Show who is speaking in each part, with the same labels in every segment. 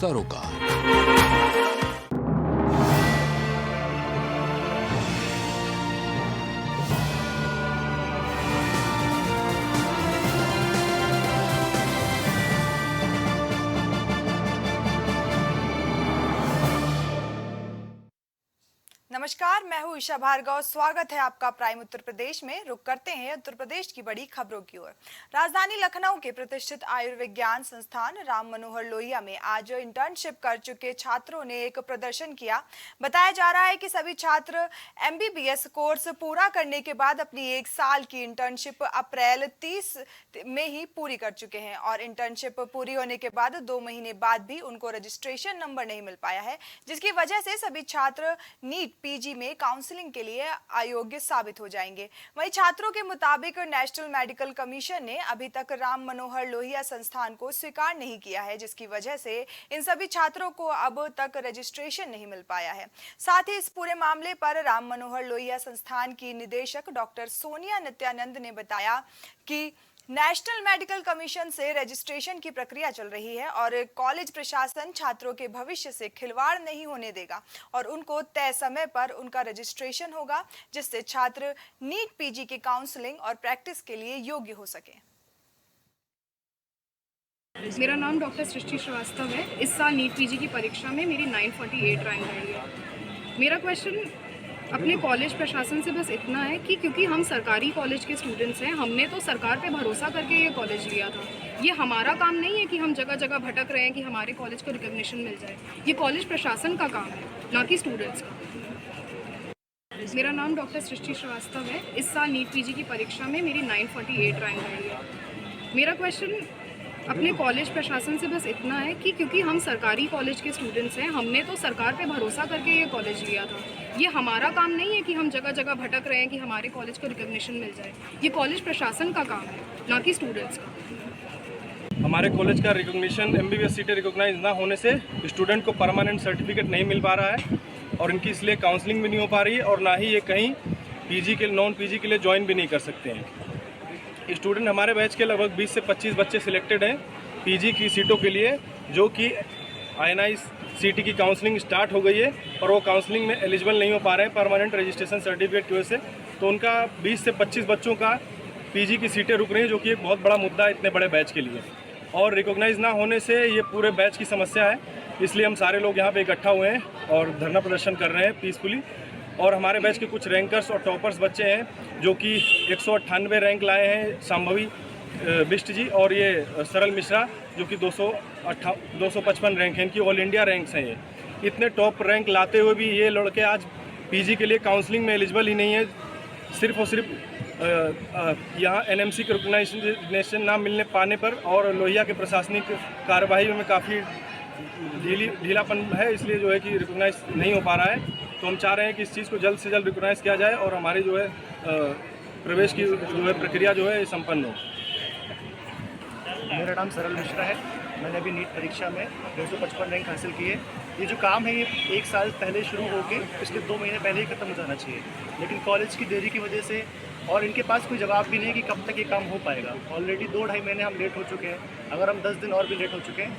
Speaker 1: सरोकार।
Speaker 2: नमस्कार, मैं हूं ईशा भार्गव। स्वागत है आपका प्राइम उत्तर प्रदेश में। रुक करते हैं उत्तर प्रदेश की बड़ी खबरों की ओर। राजधानी लखनऊ के प्रतिष्ठित आयुर्विज्ञान संस्थान राम मनोहर लोहिया में आज इंटर्नशिप कर चुके छात्रों ने एक प्रदर्शन किया। बताया जा रहा है कि सभी छात्र MBBS कोर्स पूरा करने के बाद अपनी 1 साल की इंटर्नशिप अप्रैल 30 में ही पूरी कर चुके हैं और इंटर्नशिप पूरी होने के बाद 2 महीने बाद भी उनको रजिस्ट्रेशन नंबर नहीं मिल पाया है, जिसकी वजह से सभी छात्र नीट PG में काउंसलिंग के लिए अयोग्य साबित हो जाएंगे। वहीं छात्रों के मुताबिक नेशनल मेडिकल कमीशन ने अभी तक राम मनोहर लोहिया संस्थान को स्वीकार नहीं किया है, जिसकी वजह से इन सभी छात्रों को अब तक रजिस्ट्रेशन नहीं मिल पाया है। साथ ही इस पूरे मामले पर राम मनोहर लोहिया संस्थान की निदेशक डॉक्टर सोनिया नित्यानंद ने बताया कि नेशनल मेडिकल कमीशन से रजिस्ट्रेशन की प्रक्रिया चल रही है और कॉलेज प्रशासन छात्रों के भविष्य से खिलवाड़ नहीं होने देगा और उनको तय समय पर उनका रजिस्ट्रेशन होगा, जिससे छात्र नीट PG की काउंसलिंग और प्रैक्टिस के लिए योग्य हो सके।
Speaker 3: मेरा नाम डॉक्टर सृष्टि श्रीवास्तव है। इस साल नीट PG की परीक्षा में मेरी 948 रैंक आई है। मेरा क्वेश्चन अपने कॉलेज प्रशासन से बस इतना है कि क्योंकि हम सरकारी कॉलेज के स्टूडेंट्स हैं, हमने तो सरकार पे भरोसा करके ये कॉलेज लिया था। ये हमारा काम नहीं है कि हम जगह जगह भटक रहे हैं कि हमारे कॉलेज को रिकग्निशन मिल जाए। ये कॉलेज प्रशासन का काम है, ना कि स्टूडेंट्स का। मेरा नाम डॉक्टर सृष्टि श्रीवास्तव है। इस साल नीट PG की परीक्षा में मेरी 948 रैंक आई है। मेरा क्वेश्चन अपने कॉलेज प्रशासन से बस इतना है कि क्योंकि हम सरकारी कॉलेज के स्टूडेंट्स हैं, हमने तो सरकार पे भरोसा करके ये कॉलेज लिया था। ये हमारा काम नहीं है कि हम जगह जगह भटक रहे हैं कि हमारे कॉलेज को रिकग्निशन मिल जाए। ये कॉलेज प्रशासन का काम है, ना कि स्टूडेंट्स का।
Speaker 4: हमारे कॉलेज का रिकॉग्निशन MBBS सीटें रिकॉग्नाइज ना होने से स्टूडेंट को परमानेंट सर्टिफिकेट नहीं मिल पा रहा है और इनकी इसलिए काउंसलिंग भी नहीं हो पा रही है और ना ही ये कहीं PG के नॉन PG के लिए ज्वाइन भी नहीं कर सकते हैं। स्टूडेंट हमारे बैच के लगभग 20 से 25 बच्चे सिलेक्टेड हैं PG की सीटों के लिए, जो कि INI CT की काउंसलिंग स्टार्ट हो गई है और वो काउंसलिंग में एलिजिबल नहीं हो पा रहे हैं परमानेंट रजिस्ट्रेशन सर्टिफिकेट की वजह से। तो उनका 20 से 25 बच्चों का PG की सीटें रुक रही हैं, जो कि एक बहुत बड़ा मुद्दा है इतने बड़े बैच के लिए। और रिकॉग्नाइज ना होने से ये पूरे बैच की समस्या है, इसलिए हम सारे लोग यहाँ पे इकट्ठा हुए हैं और धरना प्रदर्शन कर रहे हैं पीसफुली। और हमारे बैच के कुछ रैंकर्स और टॉपर्स बच्चे हैं जो कि 198 रैंक लाए हैं, संभवी बिष्ट जी और ये सरल मिश्रा जो कि 255 रैंक हैं, इनकी ऑल इंडिया रैंक्स हैं। ये इतने टॉप रैंक लाते हुए भी ये लड़के आज PG के लिए काउंसलिंग में एलिजिबल ही नहीं है। सिर्फ और सिर्फ यहाँ NMC के रिकॉग्नाइजेशन ना मिलने पाने पर और लोहिया के प्रशासनिक कार्यवाही में काफ़ी ढीलापन है, इसलिए जो है कि रिकॉग्नाइज नहीं हो पा रहा है। तो हम चाह रहे हैं कि इस चीज़ को जल्द से जल्द रिकॉग्नाइज किया जाए और हमारी जो है प्रवेश की जो है प्रक्रिया जो है संपन्न हो।
Speaker 5: मेरा नाम सरल मिश्रा है। मैंने अभी नीट परीक्षा में 255 रैंक हासिल की है। ये जो काम है ये 1 साल पहले शुरू होकर पिछले 2 महीने पहले ही खत्म हो जाना चाहिए, लेकिन कॉलेज की देरी की वजह से और इनके पास कोई जवाब भी नहीं कि कब तक ये काम हो पाएगा। ऑलरेडी 2-2.5 महीने हम लेट हो चुके हैं। अगर हम 10 दिन और भी लेट हो चुके हैं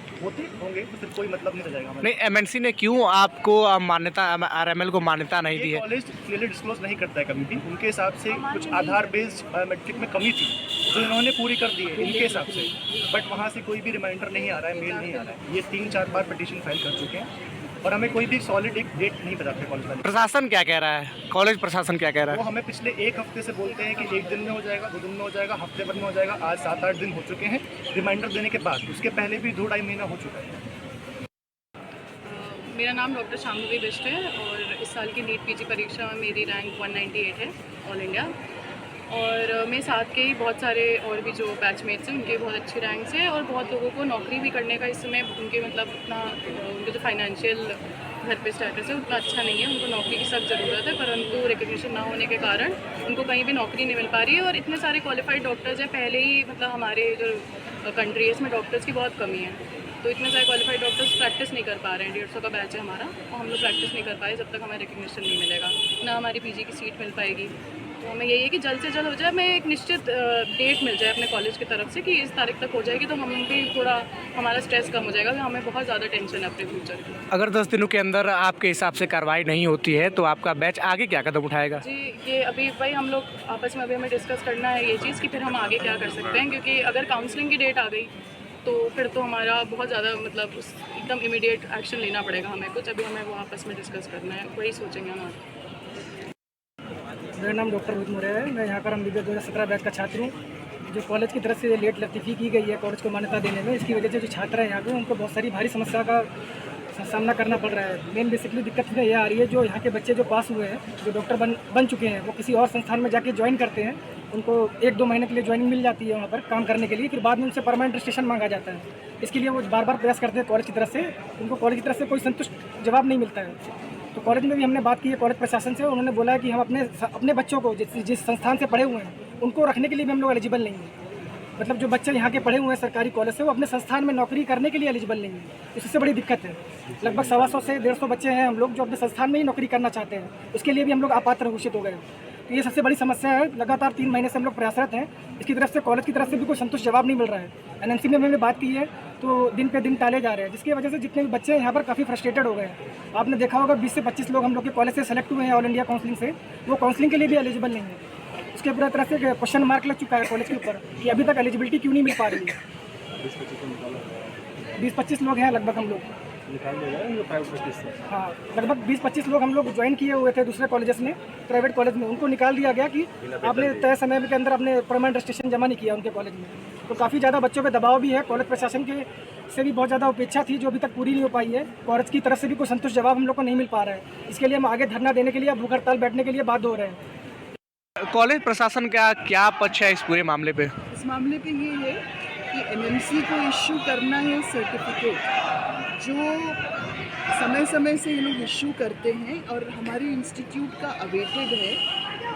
Speaker 5: होंगे तो फिर कोई मतलब नहीं रह जाएगा।
Speaker 6: नहीं, MNC ने क्यों आपको मान्यता RML को मान्यता नहीं दी है?
Speaker 5: कॉलेज क्लियरली डिस्क्लोज नहीं करता है कभी भी। उनके हिसाब से कुछ आधार बेस्ड बायोमेट्रिक में कमी थी जो इन्होंने पूरी कर दी है इनके हिसाब से, बट वहाँ से कोई भी रिमाइंडर नहीं आ रहा है, मेल नहीं आ रहा है। ये 3-4 बार पिटीशन फाइल कर चुके हैं और हमें कोई भी सॉलिड एक डेट नहीं बताते कॉलेज वाले।
Speaker 6: प्रशासन क्या कह रहा है? कॉलेज प्रशासन क्या कह रहा
Speaker 5: वो
Speaker 6: है?
Speaker 5: हमें पिछले 1 हफ्ते से बोलते हैं कि 1 दिन में हो जाएगा, 2 दिन में हो जाएगा, हफ्ते भर में हो जाएगा। आज 7-8 दिन हो चुके हैं रिमाइंडर देने के बाद। उसके पहले भी 2-2.5 महीना हो चुका है।
Speaker 3: मेरा नाम डॉक्टर शाम्भवी बिष्ट है और इस साल की नीट PG परीक्षा में मेरी रैंक 198 है ऑल इंडिया। और मेरे साथ के ही बहुत सारे और भी जो बैचमेट्स हैं उनके बहुत अच्छी रैंक्स हैं और बहुत लोगों को नौकरी भी करने का इस समय उनके मतलब उतना उनके जो फाइनेंशियल घर पे स्टेटस है उतना अच्छा नहीं है। उनको नौकरी की सख्त ज़रूरत है, परंतु रिकग्निशन ना होने के कारण उनको कहीं भी नौकरी नहीं मिल पा रही है। और इतने सारे क्वालिफाइड डॉक्टर्स हैं, पहले ही मतलब हमारे जो कंट्री है इसमें डॉक्टर्स की बहुत कमी है, तो इतने सारे क्वालिफाइड डॉक्टर्स प्रैक्टिस नहीं कर पा रहे हैं। 150 का बैच है हमारा और हम लोग प्रैक्टिस नहीं कर पाए जब तक हमें रिकग्निशन नहीं मिलेगा, ना हमारी PG की सीट मिल पाएगी। तो हमें यही है कि जल्द से जल्द हो जाए, हमें एक निश्चित डेट मिल जाए अपने कॉलेज की तरफ से कि इस तारीख तक हो जाएगी, तो हम भी थोड़ा हमारा स्ट्रेस कम हो जाएगा, कि हमें बहुत ज़्यादा टेंशन है अपने फ्यूचर की।
Speaker 6: अगर 10 दिनों के अंदर आपके हिसाब से कार्रवाई नहीं होती है तो आपका बैच आगे क्या कदम उठाएगा?
Speaker 3: जी, ये अभी भाई हम लोग आपस में अभी हमें डिस्कस करना है ये चीज़ कि फिर हम आगे क्या कर सकते हैं, क्योंकि अगर काउंसलिंग की डेट आ गई तो फिर तो हमारा बहुत ज़्यादा मतलब एकदम इमीडिएट एक्शन लेना पड़ेगा हमें कुछ। अभी हमें वो आपस में डिस्कस करना है, वही सोचेंगे हम आगे।
Speaker 1: मेरा नाम डॉक्टर रोहित मौर्य है। मैं यहाँ पर MBBS 2017 बैच का छात्र हूँ। जो कॉलेज की तरफ से लेट लतीफ़ी की गई है कॉलेज को मान्यता देने में, इसकी वजह से जो छात्र हैं यहाँ पे उनको बहुत सारी भारी समस्या का सामना करना पड़ रहा है। मेन बेसिकली दिक्कत इसमें यह आ रही है, जो यहाँ के बच्चे जो पास हुए हैं, जो डॉक्टर बन चुके हैं, वो किसी और संस्थान में जाके ज्वाइन करते हैं। उनको 1-2 महीने के लिए ज्वाइनिंग मिल जाती है वहाँ पर काम करने के लिए, फिर बाद में उनसे परमानेंट रजिस्ट्रेशन मांगा जाता है। इसके लिए वो बार बार प्रयास करते हैं कॉलेज की तरफ से, उनको कॉलेज की तरफ से कोई संतुष्ट जवाब नहीं मिलता है। तो कॉलेज में भी हमने बात की है कॉलेज प्रशासन से, उन्होंने बोला है कि हम अपने बच्चों को जिस संस्थान से पढ़े हुए हैं उनको रखने के लिए भी हम लोग एलिजिबल नहीं हैं। मतलब जो बच्चे यहाँ के पढ़े हुए हैं सरकारी कॉलेज से, वो अपने संस्थान में नौकरी करने के लिए एलिजिबल नहीं है। इससे बड़ी दिक्कत है। लगभग 125 से 150 बच्चे हैं हम लोग जो अपने संस्थान में ही नौकरी करना चाहते हैं, उसके लिए भी हम लोग अपात्र घोषित हो गए। तो ये सबसे बड़ी समस्या है। लगातार 3 महीने से हम लोग प्रयासरत हैं। इसकी तरफ से कॉलेज की तरफ से भी कोई संतुष्ट जवाब नहीं मिल रहा है। NNC में हमने बात की है तो दिन पे दिन टाले जा रहे हैं, जिसकी वजह से जितने भी बच्चे हैं यहाँ पर काफ़ी फ्रस्ट्रेटेड हो गए हैं। आपने देखा होगा 20 से 25 लोग हम लोग के कॉलेज से सेलेक्ट हुए हैं ऑल इंडिया काउंसलिंग से, वो काउंसलिंग के लिए भी एलिजिबल नहीं है। उसके पूरा तरह से क्वेश्चन मार्क लग चुका है कॉलेज के ऊपर कि अभी तक एलिजिबिलिटी क्यों नहीं मिल पा रही है। 20-25 लोग हैं लगभग हम लोग। हाँ, लगभग 20-25 लोग हम लोग ज्वाइन किए हुए थे दूसरे कॉलेजेस में, प्राइवेट कॉलेज में। उनको निकाल दिया गया कि आपने तय समय के अंदर अपने परमानेंट रजिस्ट्रेशन जमा नहीं किया उनके कॉलेज में। तो काफ़ी ज़्यादा बच्चों पे दबाव भी है। कॉलेज प्रशासन के से भी बहुत ज़्यादा अपेक्षा थी जो अभी तक पूरी नहीं हो पाई है। कॉलेज की तरफ से भी कोई संतुष्ट जवाब हम लोग को नहीं मिल पा रहा है। इसके लिए हम आगे धरना देने के लिए, भूख हड़ताल बैठने के लिए बाध्य हो रहे हैं।
Speaker 6: कॉलेज प्रशासन का क्या पक्ष है इस पूरे मामले पे?
Speaker 7: इस मामले पे ये है कि NMC को इश्यू करना है सर्टिफिकेट, जो समय समय से ये लोग इश्यू करते हैं और हमारे इंस्टीट्यूट का अवेटेड है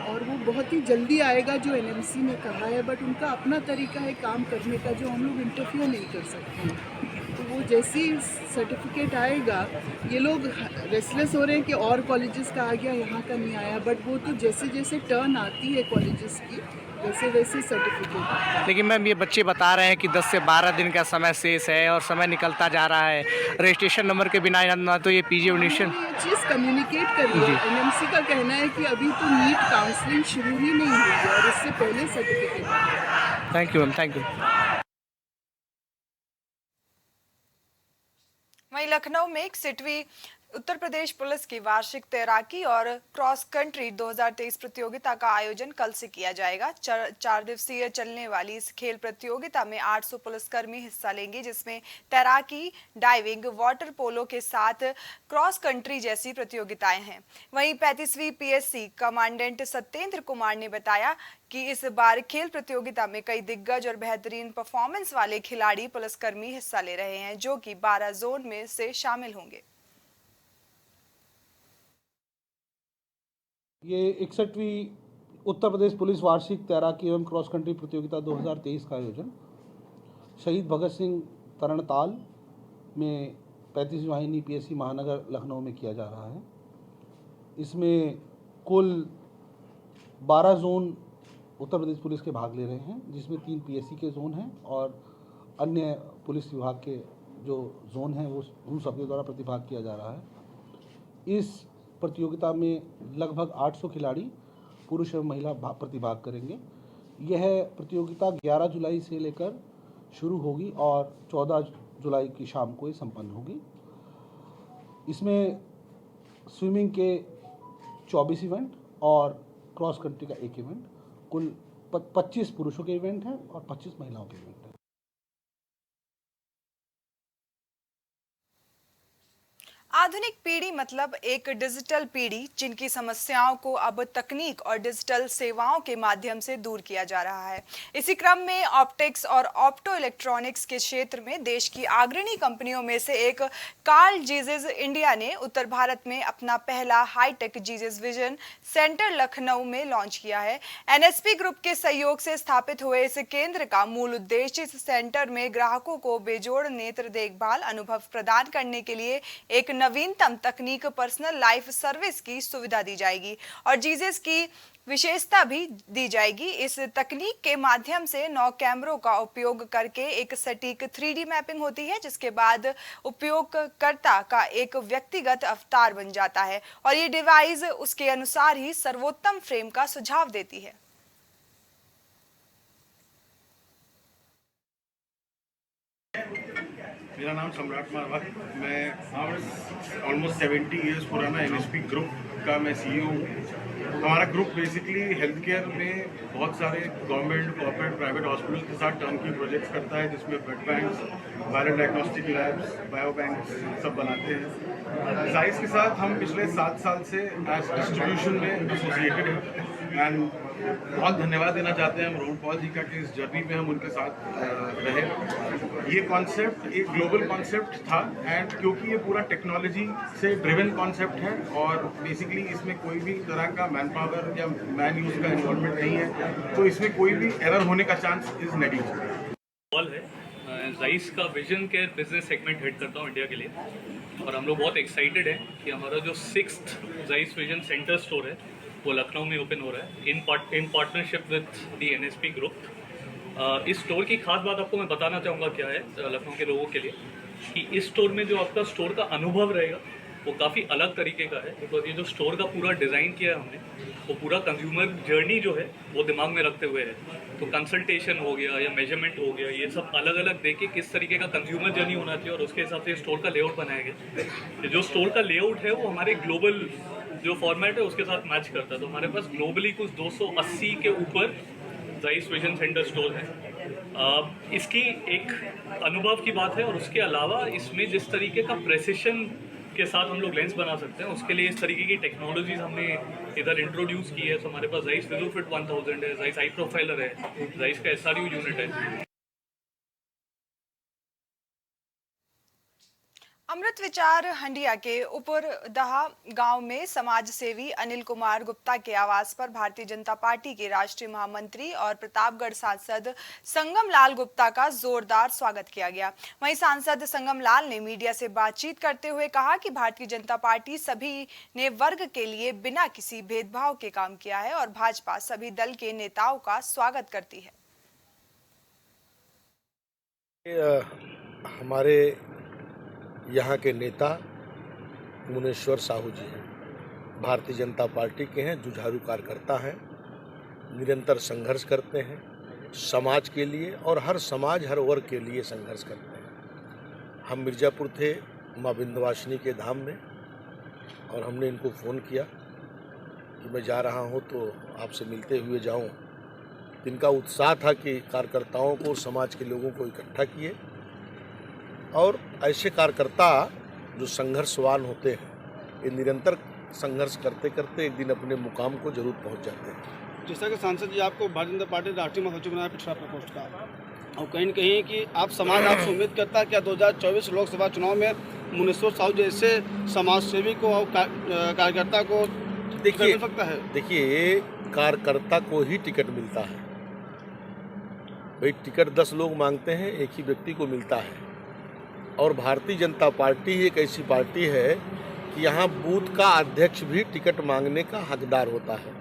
Speaker 7: और वो बहुत ही जल्दी आएगा जो NMC ने कहा है। बट उनका अपना तरीका है काम करने का जो हम लोग इंटरफियर नहीं कर सकते। तो वो जैसे ही सर्टिफिकेट आएगा, ये लोग रेस्टलेस हो रहे हैं कि और कॉलेजेस का आ गया, यहाँ का नहीं आया। बट वो तो जैसे जैसे टर्न आती है कॉलेजेस की, वैसे वैसे सर्टिफिकेट।
Speaker 6: लेकिन मैम ये बच्चे बता रहे हैं कि 10 से 12 दिन का समय शेष है और समय निकलता जा रहा है। रजिस्ट्रेशन नंबर के बिना ना तो ये PG एडमिशन
Speaker 7: ये चीज़ कम्युनिकेट करिए। NMC का कहना है कि अभी तो नीट काउंसलिंग शुरू ही नहीं हुई है और इससे पहले certificate.
Speaker 6: Thank you ma'am, thank you.
Speaker 2: वहीं लखनऊ में 61वीं उत्तर प्रदेश पुलिस की वार्षिक तैराकी और क्रॉस कंट्री 2023 प्रतियोगिता का आयोजन कल से किया जाएगा। 4 दिवसीय चलने वाली इस खेल प्रतियोगिता में 800 पुलिसकर्मी हिस्सा लेंगे, जिसमें तैराकी, डाइविंग, वाटर पोलो के साथ क्रॉस कंट्री जैसी प्रतियोगिताएं हैं। वहीं 35वीं PSC कमांडेंट सत्येंद्र कुमार ने बताया कि इस बार खेल प्रतियोगिता में कई दिग्गज और बेहतरीन परफॉर्मेंस वाले खिलाड़ी पुलिसकर्मी हिस्सा ले रहे हैं, जो कि 12 जोन में से शामिल होंगे।
Speaker 8: ये 61वीं उत्तर प्रदेश पुलिस वार्षिक तैराकी एवं क्रॉस कंट्री प्रतियोगिता 2023 का आयोजन शहीद भगत सिंह तरणताल में 35वीं वाहिनी PSC महानगर लखनऊ में किया जा रहा है। इसमें कुल 12 जोन उत्तर प्रदेश पुलिस के भाग ले रहे हैं, जिसमें 3 PSC के जोन हैं और अन्य पुलिस विभाग के जो जोन हैं वो उन सबके द्वारा प्रतिभाग किया जा रहा है। इस प्रतियोगिता में लगभग 800 खिलाड़ी पुरुष एवं महिला प्रतिभाग करेंगे। यह प्रतियोगिता 11 जुलाई से लेकर शुरू होगी और 14 जुलाई की शाम को ये संपन्न होगी। इसमें स्विमिंग के 24 इवेंट और क्रॉस कंट्री का 1 इवेंट, कुल 25 पुरुषों के इवेंट हैं और 25 महिलाओं के इवेंट हैं।
Speaker 2: आधुनिक पीढ़ी मतलब एक डिजिटल पीढ़ी, जिनकी समस्याओं को अब तकनीक और डिजिटल सेवाओं के माध्यम से दूर किया जा रहा है। इसी क्रम में ऑप्टिक्स और ऑप्टो इलेक्ट्रॉनिक्स के क्षेत्र में देश की अग्रणी कंपनियों में से एक कार्ल जीजेस इंडिया ने उत्तर भारत में अपना पहला हाईटेक जीजेस विजन सेंटर लखनऊ में लॉन्च किया है। NSP ग्रुप के सहयोग से स्थापित हुए इस केंद्र का मूल उद्देश्य इस सेंटर में ग्राहकों को बेजोड़ नेत्र देखभाल अनुभव प्रदान करने के लिए एक नवीनतम तकनीक पर्सनल लाइफ सर्विस की सुविधा दी जाएगी और जीजीएस की विशेषता भी दी जाएगी। इस तकनीक के माध्यम से 9 कैमरों का उपयोग करके एक सटीक 3D मैपिंग होती है, जिसके बाद उपयोगकर्ता का एक व्यक्तिगत अवतार बन जाता है और ये डिवाइस उसके अनुसार ही सर्वोत्तम फ्रेम का सुझाव देती है।
Speaker 9: मेरा नाम सम्राट मारवा है। मैं ऑलमोस्ट 70 इयर्स पुराना एनएसपी ग्रुप का मैं CEO हूँ। हमारा ग्रुप बेसिकली हेल्थ केयर में बहुत सारे गवर्नमेंट, कॉर्पोरेट, प्राइवेट हॉस्पिटल के साथ टर्नकी प्रोजेक्ट्स करता है, जिसमें blood banks, viral diagnostic labs, bio banks सब बनाते हैं। जाइस के साथ हम पिछले 7 साल से एज डिस्ट्रीब्यूशन में एसोसिएटेड हैं एंड बहुत धन्यवाद देना चाहते हैं हम रोहन पॉल जी का कि इस जर्नी में हम उनके साथ रहे। ये कॉन्सेप्ट एक ग्लोबल कॉन्सेप्ट था एंड क्योंकि ये पूरा टेक्नोलॉजी से ड्रिवन कॉन्सेप्ट है और बेसिकली इसमें कोई भी तरह का मैन पावर या मैन यूज़ का इन्वॉल्वमेंट नहीं है, तो इसमें कोई भी एरर होने का चांस इज नेग्लिजिबल।
Speaker 10: पॉल है, जाइस का vision care business segment head करता हूँ इंडिया के लिए और हम लोग बहुत एक्साइटेड हैं कि हमारा जो 6th Zeiss vision centre store है वो लखनऊ में ओपन हो रहा है in partnership with the NSP group. इस स्टोर की खास बात आपको मैं बताना चाहूँगा क्या है लखनऊ के लोगों के लिए, कि इस स्टोर में जो आपका स्टोर का अनुभव रहेगा वो काफ़ी अलग तरीके का है, बिकॉज ये जो स्टोर का पूरा डिज़ाइन किया है हमने वो पूरा कंज्यूमर जर्नी जो है वो दिमाग में रखते हुए है। तो कंसल्टेशन हो गया या मेजरमेंट हो गया, ये सब अलग अलग देखे किस तरीके का कंज्यूमर जर्नी होना चाहिए और उसके हिसाब से स्टोर का लेआउट बनाया गया। जो स्टोर का लेआउट है वो हमारे ग्लोबल जो फॉर्मेट है उसके साथ मैच करता है। तो हमारे पास ग्लोबली कुछ 280 के ऊपर जाइस विजन सेंटर स्टोर है। इसकी एक अनुभव की बात है और उसके अलावा इसमें जिस तरीके का प्रेसिशन के साथ हम लोग लेंस बना सकते हैं उसके लिए इस तरीके की टेक्नोलॉजीज हमने इधर इंट्रोड्यूस की है। तो हमारे पास जाइस विजुफिट 1000 है, जाइस आई प्रोफाइलर है, जाइस का SRU यूनिट है।
Speaker 2: अमृत विचार हंडिया के उपरदहा गांव में समाज सेवी अनिल कुमार गुप्ता के आवास पर भारतीय जनता पार्टी के राष्ट्रीय महामंत्री और प्रतापगढ़ सांसद संगम लाल गुप्ता का जोरदार स्वागत किया गया। वहीं सांसद संगम लाल ने मीडिया से बातचीत करते हुए कहा कि भारतीय जनता पार्टी सभी ने वर्ग के लिए बिना किसी भेदभाव के काम किया है और भाजपा सभी दल के नेताओं का स्वागत करती है।
Speaker 11: हमारे यहाँ के नेता मुनेश्वर साहू जी हैं, भारतीय जनता पार्टी के हैं, जुझारू कार्यकर्ता हैं, निरंतर संघर्ष करते हैं समाज के लिए और हर समाज हर वर्ग के लिए संघर्ष करते हैं। हम मिर्ज़ापुर थे माँ विंध्यवासिनी के धाम में और हमने इनको फ़ोन किया कि मैं जा रहा हूँ तो आपसे मिलते हुए जाऊँ। इनका उत्साह था कि कार्यकर्ताओं को समाज के लोगों को इकट्ठा किए और ऐसे कार्यकर्ता जो संघर्षवान होते हैं ये निरंतर संघर्ष करते करते एक दिन अपने मुकाम को जरूर पहुंच जाते हैं।
Speaker 12: जैसा कि सांसद जी आपको भारतीय जनता पार्टी राष्ट्रीय महासचिव बनाया पिछड़ा प्रकोष्ठ का, और कहीं न कहीं कि आप समाज आपसे उम्मीद करता है क्या 2024 लोकसभा चुनाव में मुनेश्वर साहू जैसे समाज सेवी को और कार्यकर्ता को टिकट मिल सकता है? देखिए,
Speaker 11: कार्यकर्ता को ही टिकट मिलता है भाई। टिकट 10 लोग मांगते हैं, एक ही व्यक्ति को मिलता है। और भारतीय जनता पार्टी एक ऐसी पार्टी है कि यहाँ बूथ का अध्यक्ष भी टिकट मांगने का हकदार होता है।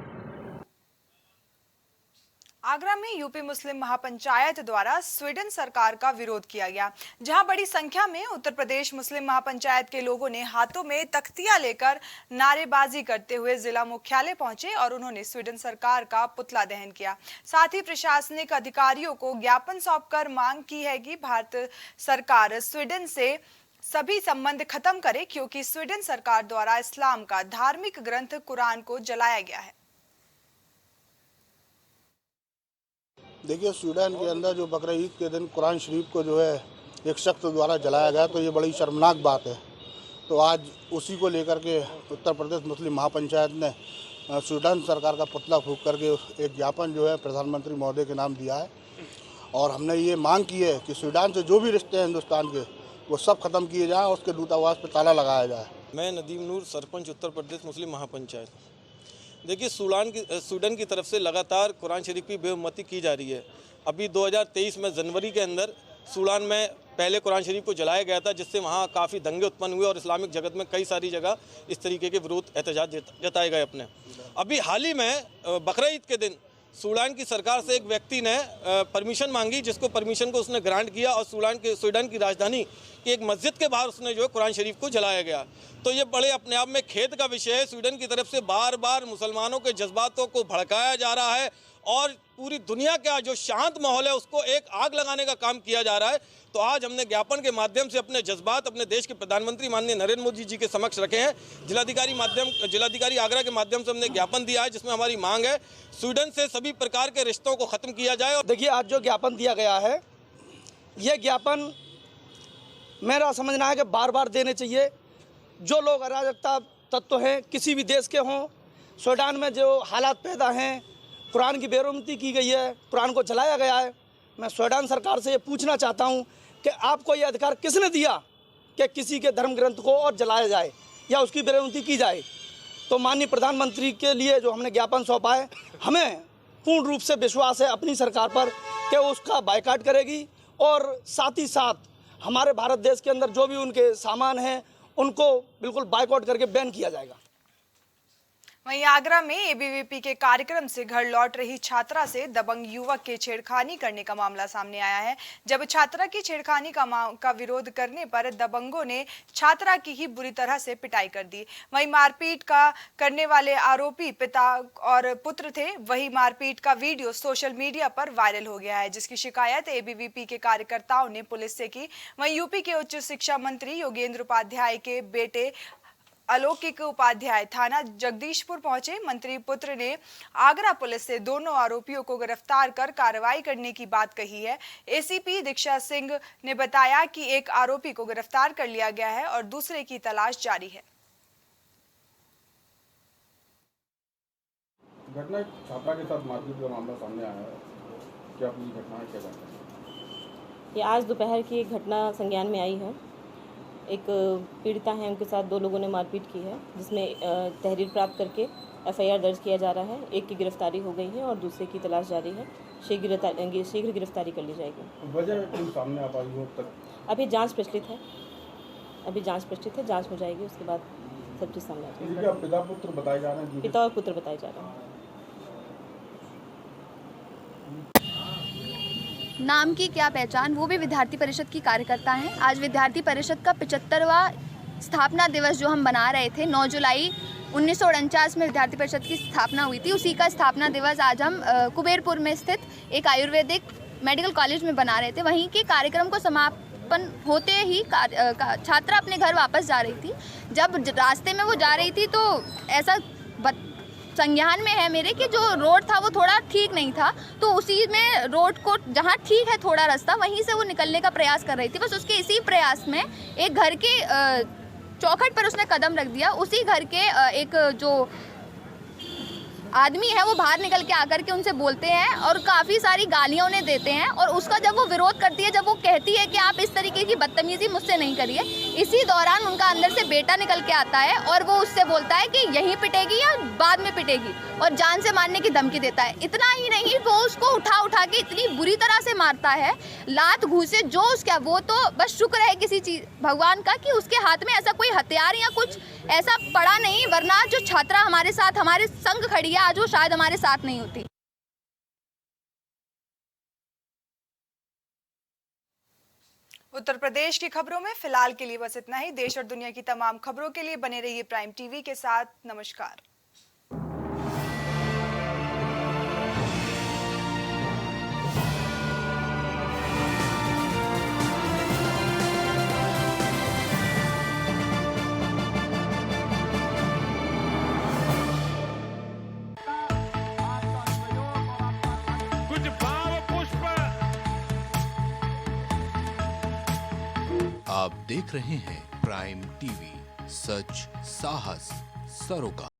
Speaker 2: आगरा में यूपी मुस्लिम महापंचायत द्वारा स्वीडन सरकार का विरोध किया गया, जहां बड़ी संख्या में उत्तर प्रदेश मुस्लिम महापंचायत के लोगों ने हाथों में तख्तियां लेकर नारेबाजी करते हुए जिला मुख्यालय पहुंचे और उन्होंने स्वीडन सरकार का पुतला दहन किया। साथ ही प्रशासनिक अधिकारियों को ज्ञापन सौंपकर मांग की है कि भारत सरकार स्वीडन से सभी संबंध खत्म करे, क्योंकि स्वीडन सरकार द्वारा इस्लाम का धार्मिक ग्रंथ कुरान को जलाया गया है।
Speaker 13: देखिए, स्वीडन के अंदर जो बकरा ईद के दिन कुरान शरीफ को जो है एक शख्स द्वारा जलाया गया, तो ये बड़ी शर्मनाक बात है। तो आज उसी को लेकर के उत्तर प्रदेश मुस्लिम महापंचायत ने स्वीडन सरकार का पुतला फूंक करके एक ज्ञापन जो है प्रधानमंत्री महोदय के नाम दिया है और हमने ये मांग की है कि स्वीडन से जो भी रिश्ते हैं हिंदुस्तान के वो सब खत्म किए जाएँ और उसके दूतावास पर ताला लगाया जाए।
Speaker 12: मैं नदीम नूर, सरपंच उत्तर प्रदेश मुस्लिम महापंचायत। देखिए, स्वीडन की तरफ से लगातार कुरान शरीफ की बेहुरमती की जा रही है। अभी 2023 में जनवरी के अंदर
Speaker 14: सूडान में पहले कुरान शरीफ को जलाया गया था, जिससे वहाँ काफ़ी दंगे उत्पन्न हुए और इस्लामिक जगत में कई सारी जगह इस तरीके के विरोध एहतजाज जताए गए अपने। अभी हाल ही में बकरा ईद के दिन सूडान की सरकार से एक व्यक्ति ने परमिशन मांगी, जिसको परमिशन को उसने ग्रांट किया और स्वीडन की राजधानी की एक मस्जिद के बाहर उसने जो है कुरान शरीफ को जलाया गया। तो ये बड़े अपने आप में खेद का विषय है। स्वीडन की तरफ से बार बार मुसलमानों के जज्बातों को भड़काया जा रहा है और पूरी दुनिया का जो शांत माहौल है उसको एक आग लगाने का काम किया जा रहा है। तो आज हमने ज्ञापन के माध्यम से अपने जज्बात अपने देश के प्रधानमंत्री माननीय नरेंद्र मोदी जी के समक्ष रखे हैं। जिलाधिकारी आगरा के माध्यम से हमने ज्ञापन दिया है, जिसमें हमारी मांग है स्वीडन से सभी प्रकार के रिश्तों को ख़त्म किया जाए। और
Speaker 15: देखिए, आज जो ज्ञापन दिया गया है, ये ज्ञापन मेरा समझना है कि बार बार देने चाहिए। जो लोग अराजकता तत्व हैं, किसी भी देश के हों, सूडान में जो हालात पैदा हैं, कुरान की बेरुमती की गई है, कुरान को जलाया गया है, मैं सूडान सरकार से ये पूछना चाहता हूँ कि आपको ये अधिकार किसने दिया कि किसी के धर्म ग्रंथ को और जलाया जाए या उसकी बेरुमती की जाए। तो माननीय प्रधानमंत्री के लिए जो हमने ज्ञापन सौंपा है, हमें पूर्ण रूप से विश्वास है अपनी सरकार पर कि उसका बायकॉट करेगी और साथ ही साथ हमारे भारत देश के अंदर जो भी उनके सामान हैं उनको बिल्कुल बायकॉट करके बैन किया जाएगा।
Speaker 2: वहीं आगरा में एबीवीपी के कार्यक्रम से घर लौट रही छात्रा से दबंग युवक के छेड़खानी करने का मामला सामने आया है। जब छात्रा की छेड़खानी का विरोध करने पर दबंगों ने छात्रा की ही बुरी तरह से पिटाई कर दी। वहीं मारपीट का करने वाले आरोपी पिता और पुत्र थे। वही मारपीट का वीडियो सोशल मीडिया पर वायरल हो गया है, जिसकी शिकायत एबीवीपी के कार्यकर्ताओं ने पुलिस से की। वहीं यूपी के उच्च शिक्षा मंत्री योगेंद्र उपाध्याय के बेटे अलौकिक उपाध्याय थाना जगदीशपुर पहुंचे। मंत्री पुत्र ने आगरा पुलिस से दोनों आरोपियों को गिरफ्तार कर कार्रवाई करने की बात कही है। एसीपी दीक्षा सिंह ने बताया कि एक आरोपी को गिरफ्तार कर लिया गया है और दूसरे की तलाश जारी है।
Speaker 16: घटना छात्रा के साथ मारपीट का मामला सामने आया है, क्या पूरी घटना है, क्या बात है?
Speaker 17: ये आज दोपहर की एक घटना संज्ञान में आई है। एक पीड़िता है, उनके साथ दो लोगों ने मारपीट की है, जिसमें तहरीर प्राप्त करके एफआईआर दर्ज किया जा रहा है। एक की गिरफ्तारी हो गई है और दूसरे की तलाश जारी है। शीघ्र गिरफ्तारी कर ली जाएगी।
Speaker 16: वजह क्यों सामने आ पाई हो तक?
Speaker 17: अभी जांच प्रचलित है, जांच हो जाएगी, उसके बाद सब चीज़ सामने आ जाएगी।
Speaker 16: पिता पुत्र बताए जा रहे हैं?
Speaker 17: पिता और पुत्र बताए जा रहे हैं।
Speaker 18: नाम की क्या पहचान, वो भी विद्यार्थी परिषद की कार्यकर्ता हैं। आज विद्यार्थी परिषद का 75वां स्थापना दिवस जो हम बना रहे थे, 9 जुलाई 1949 में विद्यार्थी परिषद की स्थापना हुई थी। उसी का स्थापना दिवस आज हम कुबेरपुर में स्थित एक आयुर्वेदिक मेडिकल कॉलेज में बना रहे थे। वहीं के कार्यक्रम को समापन होते ही छात्रा अपने घर वापस जा रही थी। जब रास्ते में वो जा रही थी तो ऐसा संज्ञान में है मेरे कि जो रोड था वो थोड़ा ठीक नहीं था, तो उसी में रोड को जहाँ ठीक है थोड़ा रास्ता, वहीं से वो निकलने का प्रयास कर रही थी। बस उसके इसी प्रयास में एक घर के चौखट पर उसने कदम रख दिया। उसी घर के एक जो आदमी है वो बाहर निकल के आकर के उनसे बोलते हैं और काफ़ी सारी गालियाँ उन्हें देते हैं। और उसका जब वो विरोध करती है, जब वो कहती है कि आप इस तरीके की बदतमीज़ी मुझसे नहीं करिए, इसी दौरान उनका अंदर से बेटा निकल के आता है और वो उससे बोलता है कि यहीं पिटेगी या बाद में पिटेगी, और जान से मारने की धमकी देता है। इतना ही नहीं, वो उसको उठा के इतनी बुरी तरह से मारता है, लात घूसे जो उसका, वो तो बस शुक्र है किसी चीज़ भगवान का कि उसके हाथ में ऐसा कोई हथियार या कुछ ऐसा पड़ा नहीं, वरना जो छात्रा हमारे साथ हमारे संग खड़ी है आज वो शायद हमारे साथ नहीं होती।
Speaker 2: उत्तर प्रदेश की खबरों में फिलहाल के लिए बस इतना ही। देश और दुनिया की तमाम खबरों के लिए बने रहिए प्राइम टीवी के साथ। नमस्कार।
Speaker 19: आप देख रहे हैं प्राइम टीवी, सच साहस सरोकार।